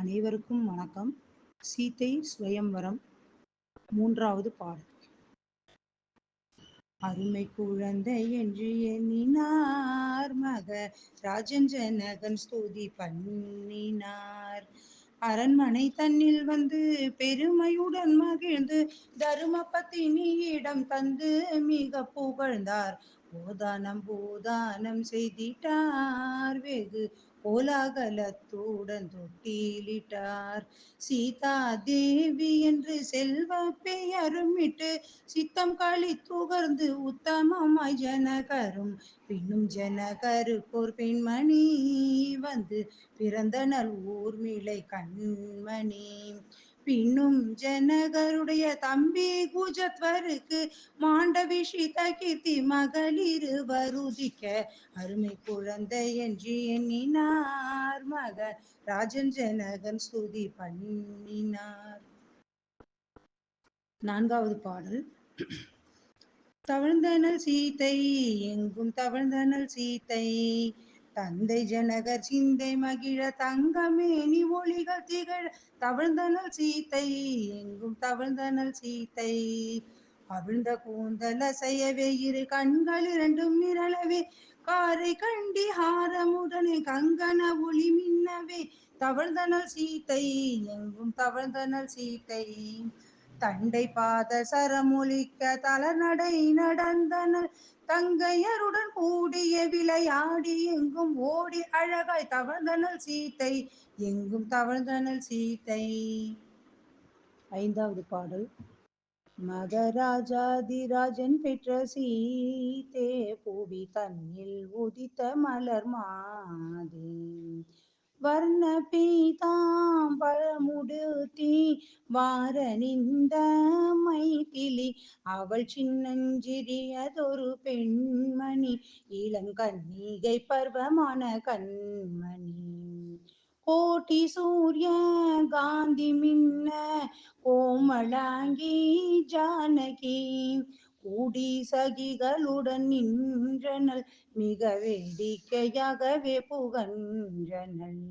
அனைவருக்கும் வணக்கம். சீதை சுயம்வரம் 3வது பாடல். அருமை குழந்தை என்று எண்ணினார் மகராஜன் ஜனகன் ஸ்துதி பண்ணினார். அரண்மனை தன்னில் வந்து பெருமையுடன் மகிழ்ந்து தரும பத்தினியிடம் தந்து மிக புகழ்ந்தார். போதானம் பூதானம் செய்திட்டார், வெகு கோலாகலத்துடன் தொட்டிலிட்டார். சீதா தேவி என்று செல்வ பெயருமிட்டு சித்தம் களித்துகர்ந்து உத்தமமாய் ஜனகரும் பின்னும் ஜனகருக்கோர் பெண்மணி வந்து பிறந்தனள் ஊர்மிளை கண்மணி. பின்னும் ஜனகருடைய தம்பி குஜத்வருக்கு மாண்டவிஷித கீர்த்தி மகளிருவர் உதிக்க அருமை குழந்தை என்று எண்ணினார் மகராஜன் ஜனகன் ஸ்துதி பண்ணினார். 4வது பாடல். தவழ்ந்தனள் சீதை எங்கும் தவழ்ந்தனள் சீதை, தந்தை ஜனகர் சிந்தை மகிழ தங்கமேனி ஒளிகள் திகழ தவழ்ந்தனள் சீதை எங்கும் தவழ்ந்தனள் சீதை. அவிழ்ந்த கூந்தல் அசையவே இரு கண்கள் இரண்டும் நிரளவே காரை கண்டி ஹாரமுடனே கங்கண ஒளி மின்னவே தவழ்ந்தனள் சீதை எங்கும் தவழ்ந்தனள் சீதை. தண்டை பாத சரமொலிக்க தளர் நடை நடந்தனள் தங்கையருடன் கூடிய விளையாடி எங்கும் ஓடி அழகாய் தவழ்ந்தனள் சீதை எங்கும் தவழ்ந்தனள் சீதை. 5வது பாடல். மகராஜாதிராஜன் பெற்ற சீதே புவி தன்னில் உதித்த மலர் மாதே, வர்ண பீதாம் பழமுடுத்தி வாரணிந்த மைதிலி அவள் சின்னஞ்சிறியதொரு பெண்மணி, இளங்கன்னிகை பருவமான கண்மணி. கோட்டி சூரிய காந்தி மின்ன கோமளாங்கி ஜானகி கூடி சகிகளுடன் நின்றனள் மிக வேடிக்கையாகவே புகன்றனள்.